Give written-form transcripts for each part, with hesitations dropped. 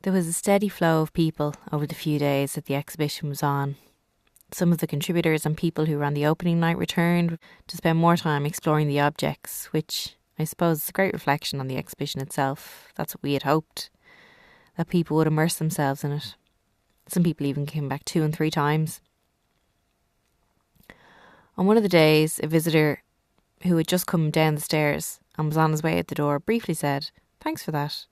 There was a steady flow of people over the few days that the exhibition was on. Some of the contributors and people who ran the opening night returned to spend more time exploring the objects, which I suppose is a great reflection on the exhibition itself. That's what we had hoped, that people would immerse themselves in it. Some people even came back 2 and 3 times. On one of the days, a visitor who had just come down the stairs and was on his way out the door briefly said, "Thanks for that.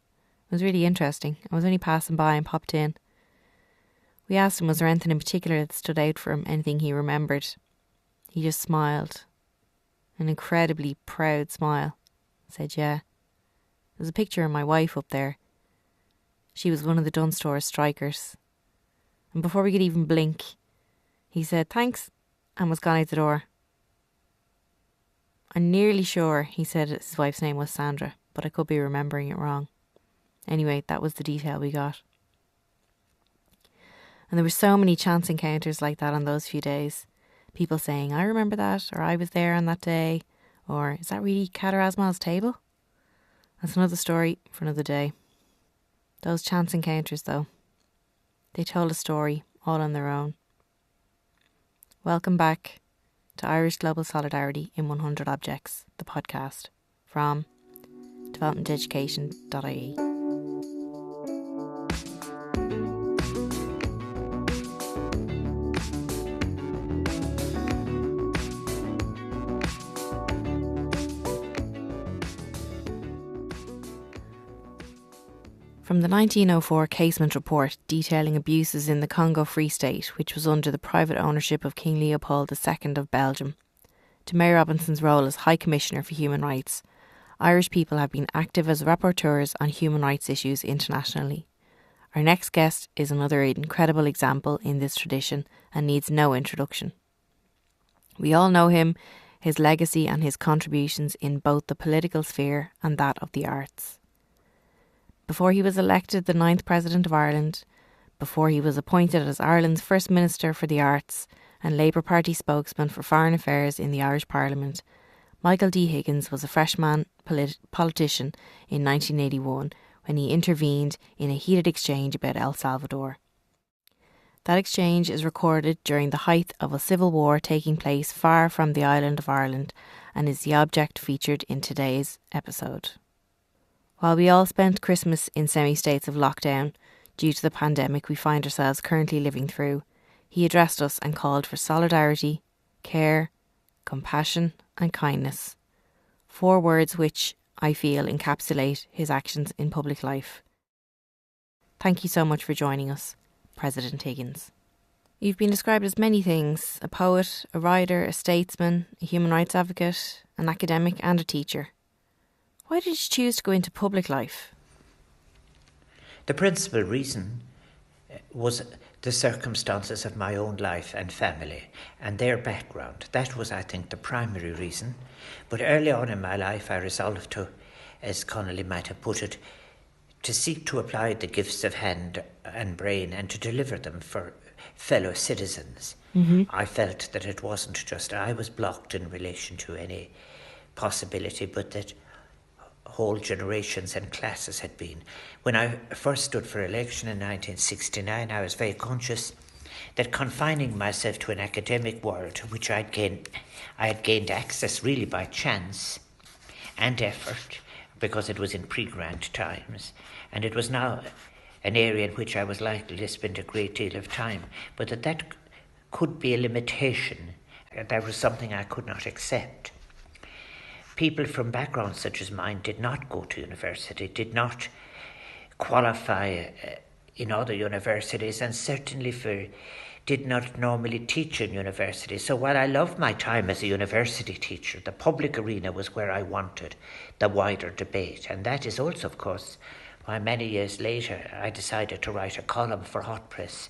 It was really interesting. I was only passing by and popped in." We asked him was there anything in particular that stood out for him, anything he remembered. He just smiled. An incredibly proud smile. Said, "Yeah. There's a picture of my wife up there. She was one of the Dunstores strikers." And before we could even blink, he said thanks and was gone out the door. I'm nearly sure he said his wife's name was Sandra, but I could be remembering it wrong. Anyway, that was the detail we got. And there were so many chance encounters like that on those few days. People saying, "I remember that," or "I was there on that day," or "Is that really Kader Asmal's table?" That's another story for another day. Those chance encounters, though, they told a story all on their own. Welcome back to Irish Global Solidarity in 100 Objects, the podcast, from developmenteducation.ie. From the 1904 Casement Report detailing abuses in the Congo Free State, which was under the private ownership of King Leopold II of Belgium, to Mary Robinson's role as High Commissioner for Human Rights, Irish people have been active as rapporteurs on human rights issues internationally. Our next guest is another incredible example in this tradition and needs no introduction. We all know him, his legacy and his contributions in both the political sphere and that of the arts. Before he was elected the 9th President of Ireland, before he was appointed as Ireland's First Minister for the Arts and Labour Party Spokesman for Foreign Affairs in the Irish Parliament, Michael D Higgins was a freshman politician in 1981 when he intervened in a heated exchange about El Salvador. That exchange is recorded during the height of a civil war taking place far from the island of Ireland and is the object featured in today's episode. While we all spent Christmas in semi-states of lockdown due to the pandemic we find ourselves currently living through, he addressed us and called for solidarity, care, compassion and kindness. 4 words which, I feel, encapsulate his actions in public life. Thank you so much for joining us, President Higgins. You've been described as many things: a poet, a writer, a statesman, a human rights advocate, an academic and a teacher. Why did you choose to go into public life? The principal reason was the circumstances of my own life and family and their background. That was, I think, the primary reason. But early on in my life, I resolved to, as Connolly might have put it, to seek to apply the gifts of hand and brain and to deliver them for fellow citizens. I felt that it wasn't just I was blocked in relation to any possibility, but that whole generations and classes had been. When I first stood for election in 1969, I was very conscious that confining myself to an academic world to which I had gained access really by chance and effort, because it was in pre-grant times, and it was now an area in which I was likely to spend a great deal of time, but that could be a limitation. That was something I could not accept. People from backgrounds such as mine did not go to university, did not qualify in other universities, and certainly did not normally teach in university. So while I loved my time as a university teacher, the public arena was where I wanted the wider debate. And that is also, of course, why many years later I decided to write a column for Hot Press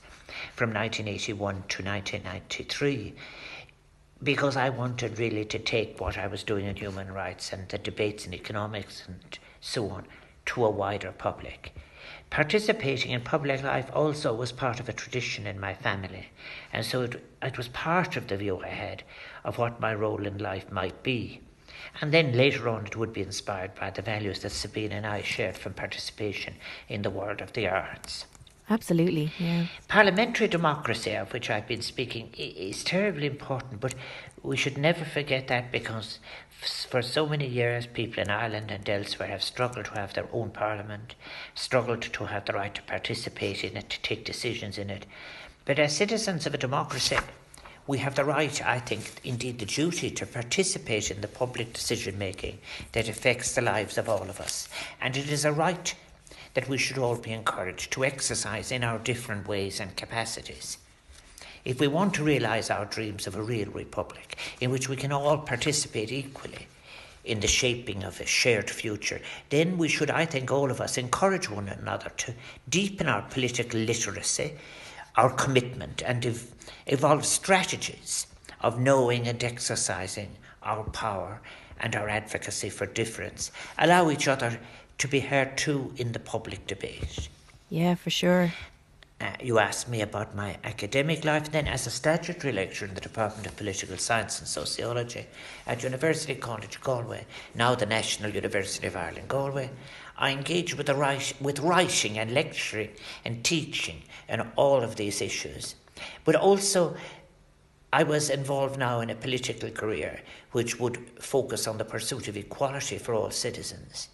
from 1981 to 1993. Because I wanted really to take what I was doing in human rights and the debates in economics and so on to a wider public. Participating in public life also was part of a tradition in my family, and so it was part of the view I had of what my role in life might be. And then later on it would be inspired by the values that Sabine and I shared from participation in the world of the arts. Absolutely, yeah. Parliamentary democracy, of which I've been speaking, is terribly important, but we should never forget that, because for so many years people in Ireland and elsewhere have struggled to have their own parliament, struggled to have the right to participate in it, to take decisions in it. But as citizens of a democracy, we have the right, I think, indeed the duty, to participate in the public decision making that affects the lives of all of us. And it is a right that we should all be encouraged to exercise in our different ways and capacities. If we want to realise our dreams of a real republic, in which we can all participate equally in the shaping of a shared future, then we should, I think, all of us encourage one another to deepen our political literacy, our commitment, and evolve strategies of knowing and exercising our power and our advocacy for difference. Allow each other to be heard too in the public debate. Yeah, for sure. You asked me about my academic life. Then, as a statutory lecturer in the Department of Political Science and Sociology at University College Galway, now the National University of Ireland Galway, I engaged with writing and lecturing and teaching and all of these issues. But also, I was involved now in a political career which would focus on the pursuit of equality for all citizens.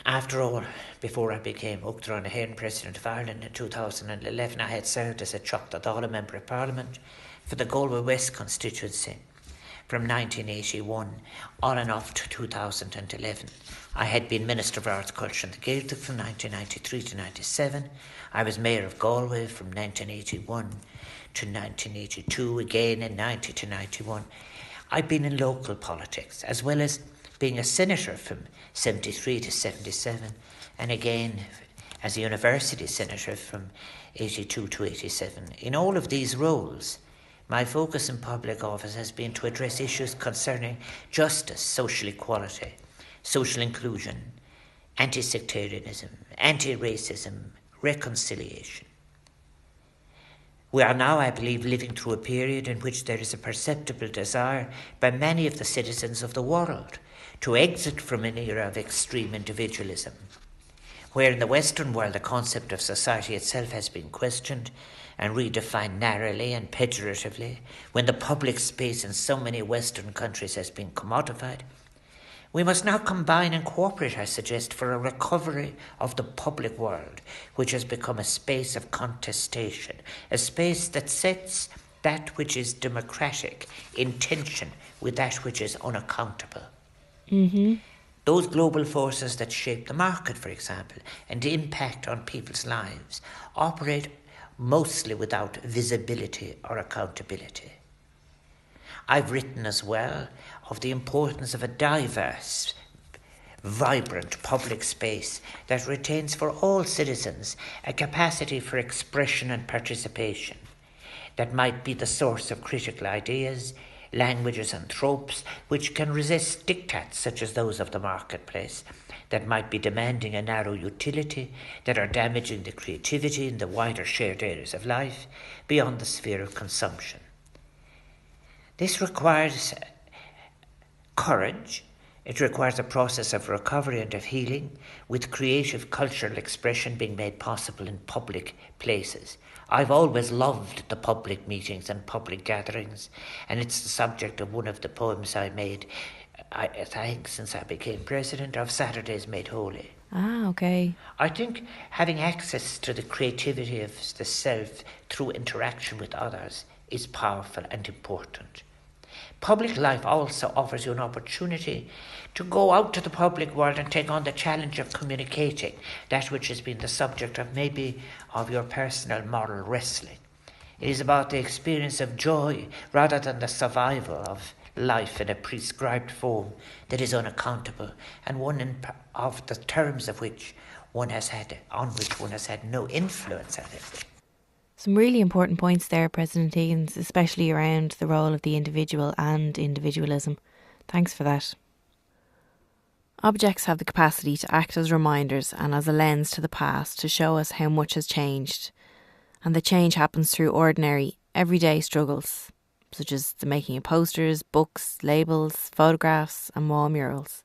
After all, before I became Dáil Éireann President of Ireland in 2011, I had served as a Dáil Member of Parliament for the Galway West constituency from 1981 on and off to 2011. I had been Minister for Arts, Culture and the Gaeltacht from 1993 to 1997. I was Mayor of Galway from 1981 to 1982, again in 90 to 91. I've been in local politics, as well as being a senator from 73 to 77, and again as a university senator from 82 to 87. In all of these roles, my focus in public office has been to address issues concerning justice, social equality, social inclusion, anti-sectarianism, anti-racism, reconciliation. We are now, I believe, living through a period in which there is a perceptible desire by many of the citizens of the world to exit from an era of extreme individualism, where in the Western world the concept of society itself has been questioned and redefined narrowly and pejoratively, when the public space in so many Western countries has been commodified. We must now combine and cooperate, I suggest, for a recovery of the public world, which has become a space of contestation, a space that sets that which is democratic in tension with that which is unaccountable. Mm-hmm. Those global forces that shape the market, for example, and impact on people's lives, operate mostly without visibility or accountability. I've written as well of the importance of a diverse, vibrant public space that retains for all citizens a capacity for expression and participation that might be the source of critical ideas, languages and tropes which can resist diktats such as those of the marketplace, that might be demanding a narrow utility, that are damaging the creativity in the wider shared areas of life beyond the sphere of consumption. This requires courage. It requires a process of recovery and of healing, with creative cultural expression being made possible in public places. I've always loved the public meetings and public gatherings, and it's the subject of one of the poems I made, I think since I became president, of Saturdays Made Holy. Ah, okay. I think having access to the creativity of the self through interaction with others is powerful and important. Public life also offers you an opportunity to go out to the public world and take on the challenge of communicating that which has been the subject of maybe of your personal moral wrestling. It is about the experience of joy rather than the survival of life in a prescribed form that is unaccountable, and one of the terms of which one has had no influence, I think. Some really important points there, President Higgins, especially around the role of the individual and individualism. Thanks for that. Objects have the capacity to act as reminders and as a lens to the past to show us how much has changed. And the change happens through ordinary, everyday struggles. such as the making of posters, books, labels, photographs and wall murals.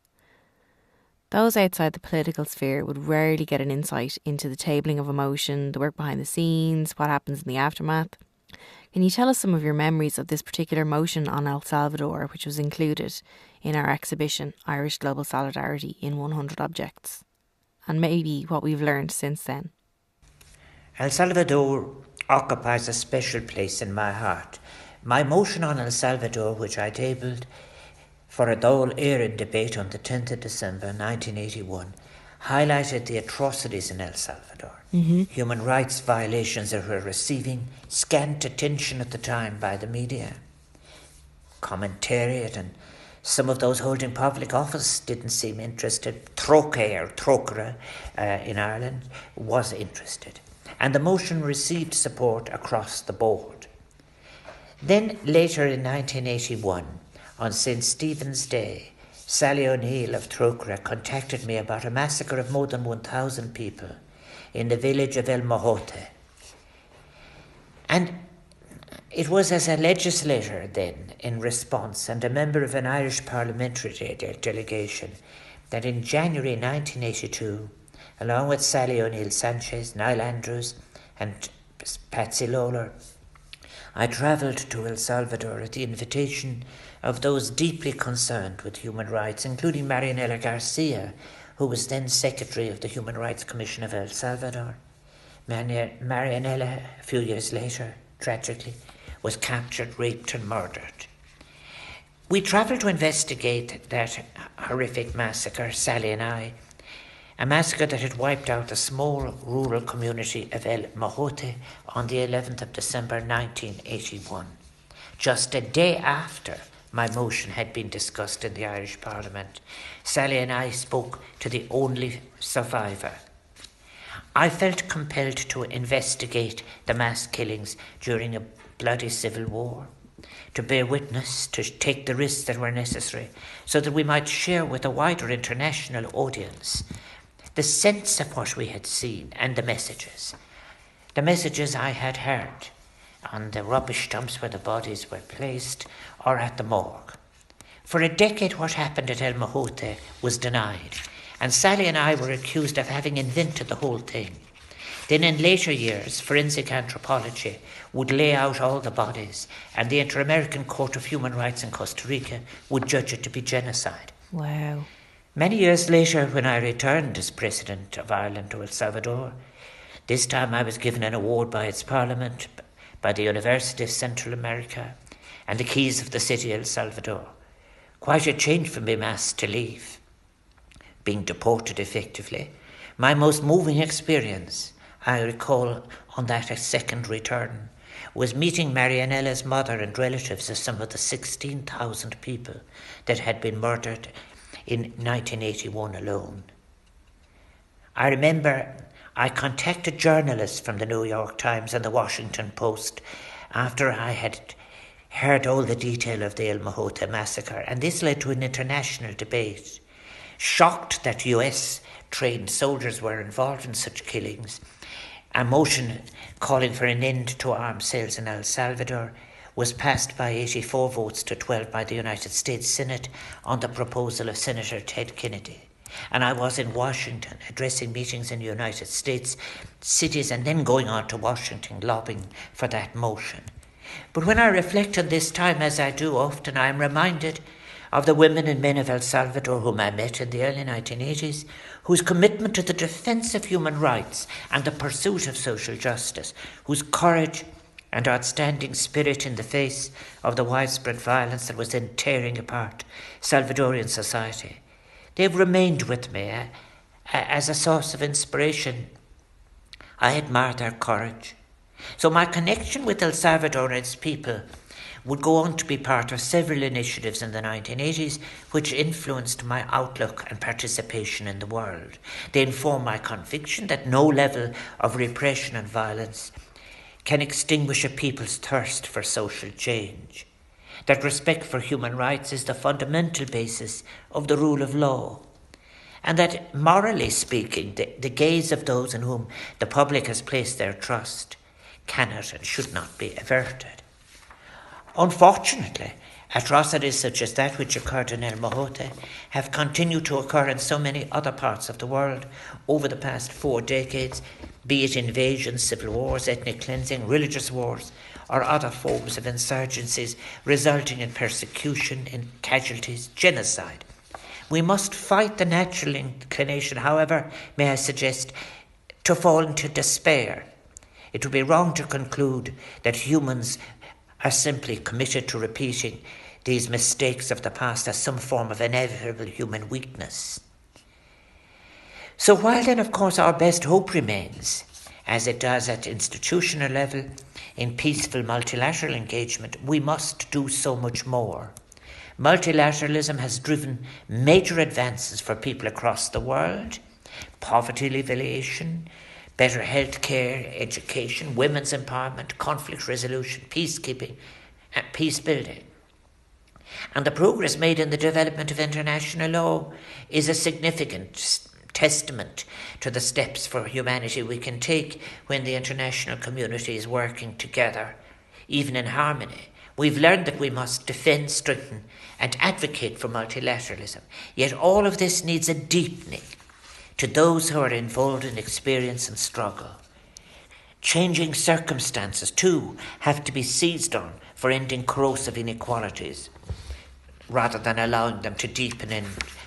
Those outside the political sphere would rarely get an insight into the tabling of emotion, the work behind the scenes, what happens in the aftermath. Can you tell us some of your memories of this particular motion on El Salvador, which was included in our exhibition, Irish Global Solidarity in 100 Objects, and maybe what we've learned since then? El Salvador occupies a special place in my heart. My motion on El Salvador, which I tabled for a Dáil Éireann debate on the 10th of December 1981, highlighted the atrocities in El Salvador. Human rights violations that were receiving scant attention at the time by the media. Commentariat and some of those holding public office didn't seem interested. Troche or Trocra in Ireland was interested. And the motion received support across the board. Then later in 1981, on St. Stephen's Day, Sally O'Neill of Trocra contacted me about a massacre of more than 1,000 people in the village of El Mojote. And it was as a legislator then, in response, and a member of an Irish parliamentary delegation, that in January 1982, along with Sally O'Neill Sanchez, Niall Andrews and Patsy Lawler, I travelled to El Salvador at the invitation of those deeply concerned with human rights, including Marianela Garcia, who was then Secretary of the Human Rights Commission of El Salvador. Marianela, a few years later, tragically, was captured, raped and murdered. We travelled to investigate that horrific massacre, Sally and I, a massacre that had wiped out the small rural community of El Mojote on the 11th of December 1981, just a day after my motion had been discussed in the Irish Parliament. Sally and I spoke to the only survivor. I felt compelled to investigate the mass killings during a bloody civil war, to bear witness, to take the risks that were necessary, so that we might share with a wider international audience the sense of what we had seen and the messages I had heard on the rubbish dumps where the bodies were placed or at the morgue. For a decade, what happened at El Mojote was denied, and Sally and I were accused of having invented the whole thing. Then in later years, forensic anthropology would lay out all the bodies, and the Inter-American Court of Human Rights in Costa Rica would judge it to be genocide. Wow. Many years later, when I returned as President of Ireland to El Salvador, this time I was given an award by its Parliament, by the University of Central America, and the keys of the city of El Salvador. Quite a change from being asked to leave, being deported effectively. My most moving experience, I recall, on that second return, was meeting Marianela's mother and relatives of some of the 16,000 people that had been murdered in 1981 alone. I remember I contacted journalists from the New York Times and the Washington Post after I had heard all the detail of the El Mojote massacre, and this led to an international debate. Shocked that US trained soldiers were involved in such killings, a motion calling for an end to arms sales in El Salvador was passed by 84 votes to 12 by the United States Senate on the proposal of Senator Ted Kennedy. And I was in Washington addressing meetings in the United States cities and then going on to Washington lobbying for that motion. But when I reflect on this time, as I do often, I am reminded of the women and men of El Salvador whom I met in the early 1980s, whose commitment to the defence of human rights and the pursuit of social justice, whose courage and outstanding spirit in the face of the widespread violence that was then tearing apart Salvadorian society. They've remained with me as a source of inspiration. I admire their courage. So my connection with El Salvador and its people would go on to be part of several initiatives in the 1980s which influenced my outlook and participation in the world. They inform my conviction that no level of repression and violence can extinguish a people's thirst for social change, that respect for human rights is the fundamental basis of the rule of law, and that, morally speaking, the gaze of those in whom the public has placed their trust cannot and should not be averted. Unfortunately, atrocities such as that which occurred in El Mohote have continued to occur in so many other parts of the world over the past 4 decades, be it invasions, civil wars, ethnic cleansing, religious wars, or other forms of insurgencies resulting in persecution, in casualties, genocide. We must fight the natural inclination, however, may I suggest, to fall into despair. It would be wrong to conclude that humans are simply committed to repeating these mistakes of the past as some form of inevitable human weakness. So while then, of course, our best hope remains, as it does at institutional level, in peaceful multilateral engagement, we must do so much more. Multilateralism has driven major advances for people across the world: poverty alleviation, better health care, education, women's empowerment, conflict resolution, peacekeeping, and peace building. And the progress made in the development of international law is a significant testament to the steps for humanity we can take when the international community is working together, even in harmony. We've learned that we must defend, strengthen, and advocate for multilateralism. Yet all of this needs a deepening to those who are involved in experience and struggle. Changing circumstances, too, have to be seized on for ending corrosive inequalities, rather than allowing them to deepen and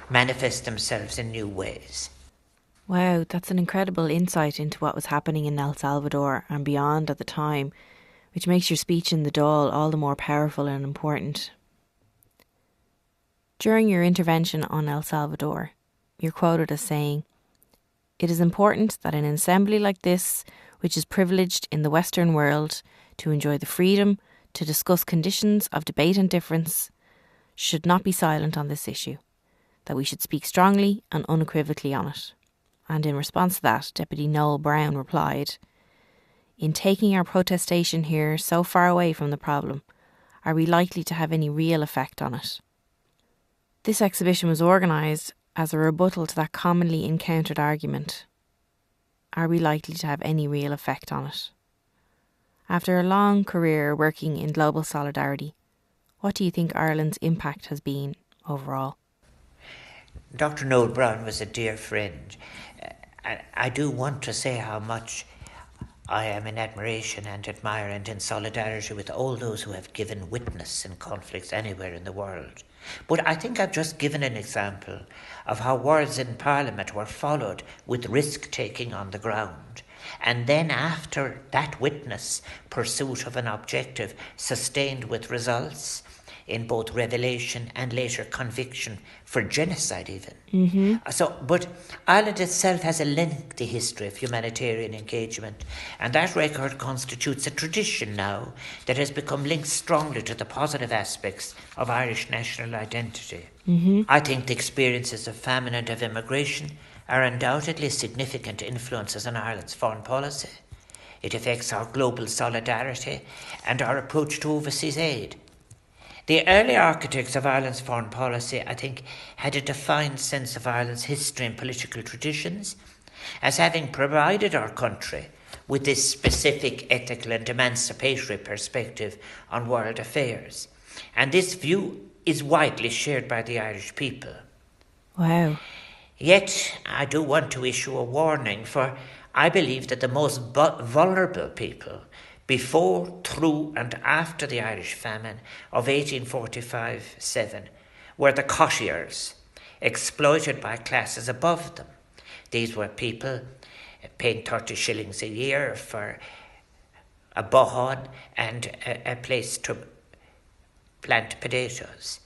manifest themselves in new ways. Wow, that's an incredible insight into what was happening in El Salvador and beyond at the time, which makes your speech in the Dáil all the more powerful and important. During your intervention on El Salvador, you're quoted as saying, "It is important that an assembly like this, which is privileged in the Western world to enjoy the freedom to discuss conditions of debate and difference, should not be silent on this issue, that we should speak strongly and unequivocally on it." And in response to that, Deputy Noel Brown replied, "In taking our protestation here so far away from the problem, are we likely to have any real effect on it?" This exhibition was organised as a rebuttal to that commonly encountered argument. Are we likely to have any real effect on it? After a long career working in global solidarity, what do you think Ireland's impact has been overall? Dr. Noel Brown was a dear friend. I do want to say how much I am in admiration and admire and in solidarity with all those who have given witness in conflicts anywhere in the world. But I think I've just given an example of how words in Parliament were followed with risk-taking on the ground. And then after that witness, pursuit of an objective sustained with results in both revelation and later conviction for genocide even. But Ireland itself has a lengthy history of humanitarian engagement, and that record constitutes a tradition now that has become linked strongly to the positive aspects of Irish national identity. I think the experiences of famine and of immigration are undoubtedly significant influences on Ireland's foreign policy. It affects our global solidarity and our approach to overseas aid. The early architects of Ireland's foreign policy, I think, had a defined sense of Ireland's history and political traditions as having provided our country with this specific ethical and emancipatory perspective on world affairs. And this view is widely shared by the Irish people. Wow. Yet, I do want to issue a warning, for I believe that the most vulnerable people before, through and after the Irish famine of 1845-7 were the cottiers, exploited by classes above them. These were people paying 30 shillings a year for a bohon and a place to plant potatoes,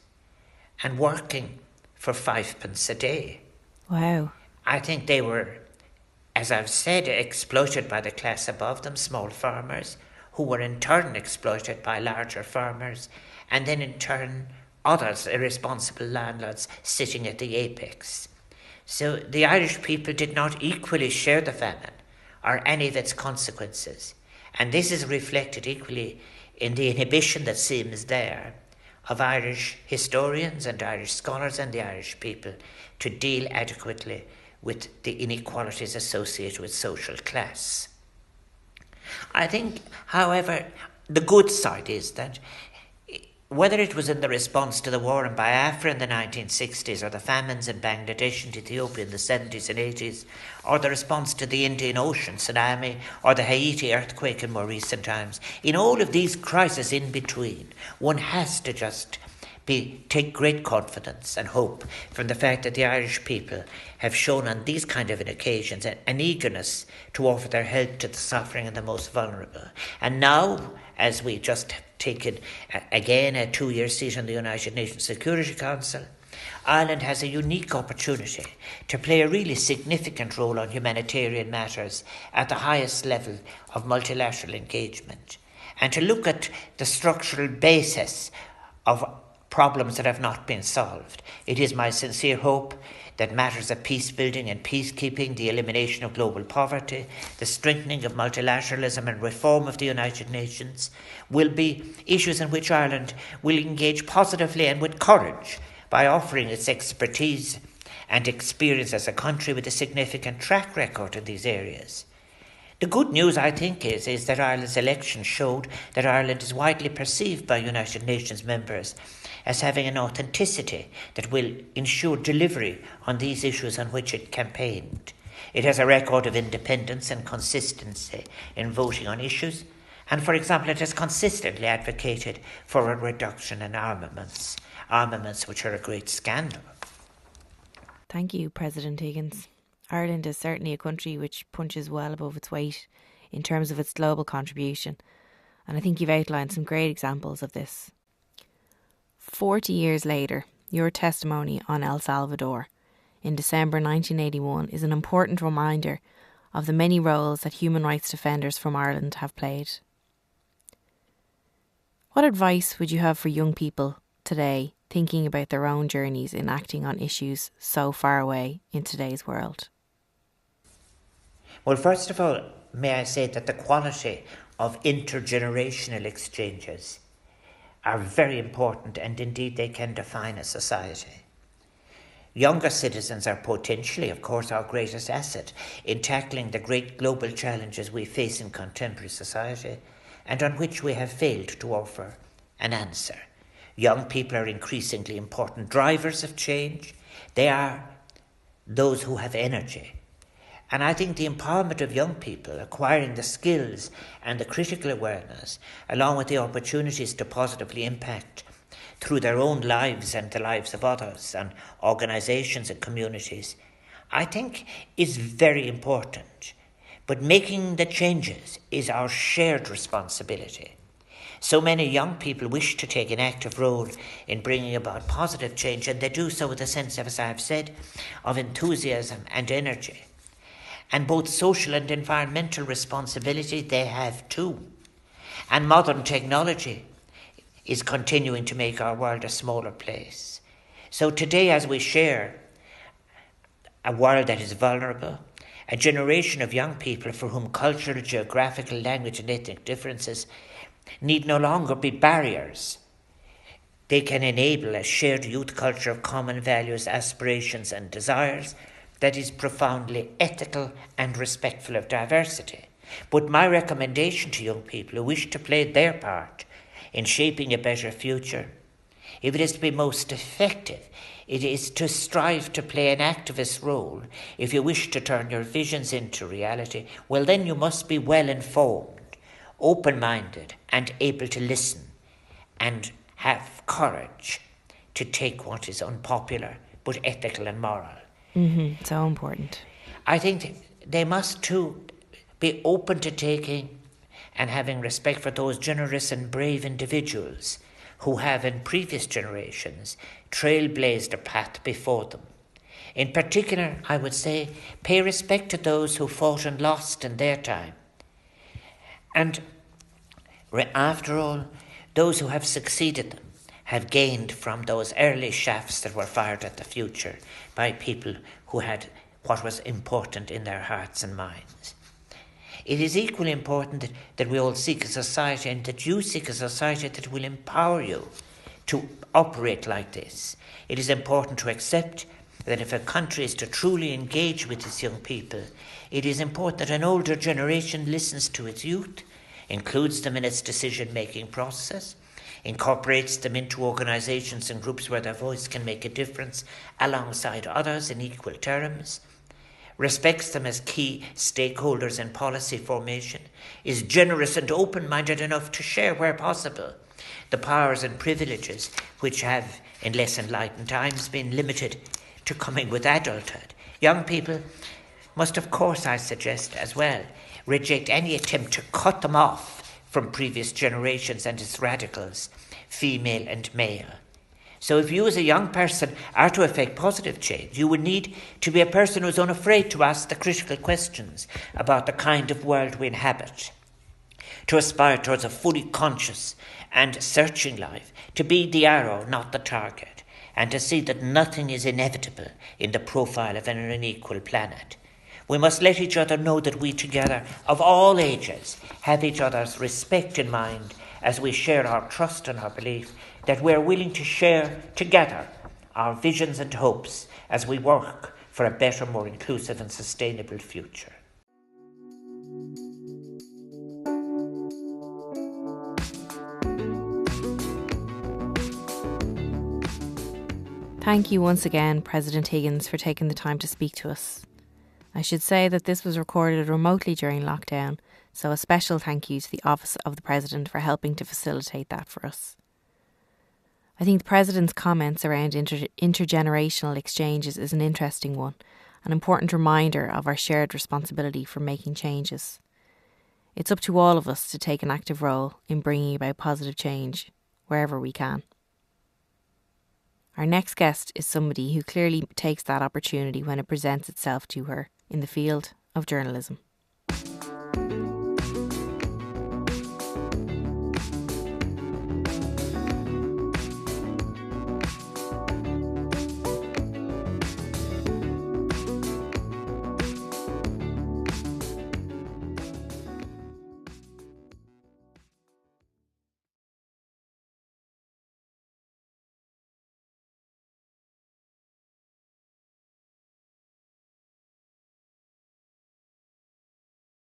and working for 5p a day. Wow. I think they were, as I've said, exploited by the class above them, small farmers, who were in turn exploited by larger farmers, and then in turn others, irresponsible landlords, sitting at the apex. So the Irish people did not equally share the famine or any of its consequences, and this is reflected equally in the inhibition that seems there of Irish historians and Irish scholars and the Irish people to deal adequately with the inequalities associated with social class. I think, however, the good side is that whether it was in the response to the war in Biafra in the 1960s, or the famines in Bangladesh and Ethiopia in the 70s and 80s, or the response to the Indian Ocean tsunami, or the Haiti earthquake in more recent times, in all of these crises in between, one has to just take great confidence and hope from the fact that the Irish people have shown on these kind of occasions an eagerness to offer their help to the suffering and the most vulnerable. And now, as we just have taken again a 2-year seat on the United Nations Security Council, Ireland has a unique opportunity to play a really significant role on humanitarian matters at the highest level of multilateral engagement, and to look at the structural basis of problems that have not been solved. It is my sincere hope that matters of peace building and peacekeeping, the elimination of global poverty, the strengthening of multilateralism and reform of the United Nations will be issues in which Ireland will engage positively and with courage by offering its expertise and experience as a country with a significant track record in these areas. The good news, I think, is that Ireland's election showed that Ireland is widely perceived by United Nations members as having an authenticity that will ensure delivery on these issues on which it campaigned. It has a record of independence and consistency in voting on issues, and, for example, it has consistently advocated for a reduction in armaments which are a great scandal. Thank you, President Higgins. Ireland is certainly a country which punches well above its weight in terms of its global contribution, and I think you've outlined some great examples of this. 40 years later, your testimony on El Salvador in December 1981 is an important reminder of the many roles that human rights defenders from Ireland have played. What advice would you have for young people today thinking about their own journeys in acting on issues so far away in today's world? Well, first of all, may I say that the quality of intergenerational exchanges are very important, and indeed they can define a society. Younger citizens are potentially, of course, our greatest asset in tackling the great global challenges we face in contemporary society and on which we have failed to offer an answer. Young people are increasingly important drivers of change. They are those who have energy. And I think the empowerment of young people, acquiring the skills and the critical awareness, along with the opportunities to positively impact through their own lives and the lives of others and organisations and communities, I think is very important. But making the changes is our shared responsibility. So many young people wish to take an active role in bringing about positive change, and they do so with a sense of, as I have said, of enthusiasm and energy. And both social and environmental responsibility they have too. And modern technology is continuing to make our world a smaller place. So today, as we share a world that is vulnerable, a generation of young people for whom cultural, geographical, language and ethnic differences need no longer be barriers. They can enable a shared youth culture of common values, aspirations and desires that is profoundly ethical and respectful of diversity. But my recommendation to young people who wish to play their part in shaping a better future, if it is to be most effective, it is to strive to play an activist role. If you wish to turn your visions into reality, well then you must be well informed, open-minded and able to listen and have courage to take what is unpopular but ethical and moral. So important. I think they must too be open to taking and having respect for those generous and brave individuals who have in previous generations trailblazed a path before them. In particular, I would say, pay respect to those who fought and lost in their time. And after all, those who have succeeded them have gained from those early shafts that were fired at the future by people who had what was important in their hearts and minds. It is equally important that we all seek a society, and that you seek a society that will empower you to operate like this. It is important to accept that if a country is to truly engage with its young people, it is important that an older generation listens to its youth, includes them in its decision-making process, incorporates them into organisations and groups where their voice can make a difference alongside others in equal terms, respects them as key stakeholders in policy formation, is generous and open-minded enough to share where possible the powers and privileges which have, in less enlightened times, been limited to coming with adulthood. Young people must, of course, I suggest as well, reject any attempt to cut them off from previous generations and its radicals, female and male. So if you as a young person are to effect positive change, you would need to be a person who is unafraid to ask the critical questions about the kind of world we inhabit, to aspire towards a fully conscious and searching life, to be the arrow, not the target, and to see that nothing is inevitable in the profile of an unequal planet. We must let each other know that we together, of all ages, have each other's respect in mind as we share our trust and our belief that we are willing to share together our visions and hopes as we work for a better, more inclusive and sustainable future. Thank you once again, President Higgins, for taking the time to speak to us. I should say that this was recorded remotely during lockdown, so a special thank you to the Office of the President for helping to facilitate that for us. I think the President's comments around intergenerational exchanges is an interesting one, an important reminder of our shared responsibility for making changes. It's up to all of us to take an active role in bringing about positive change, wherever we can. Our next guest is somebody who clearly takes that opportunity when it presents itself to her in the field of journalism.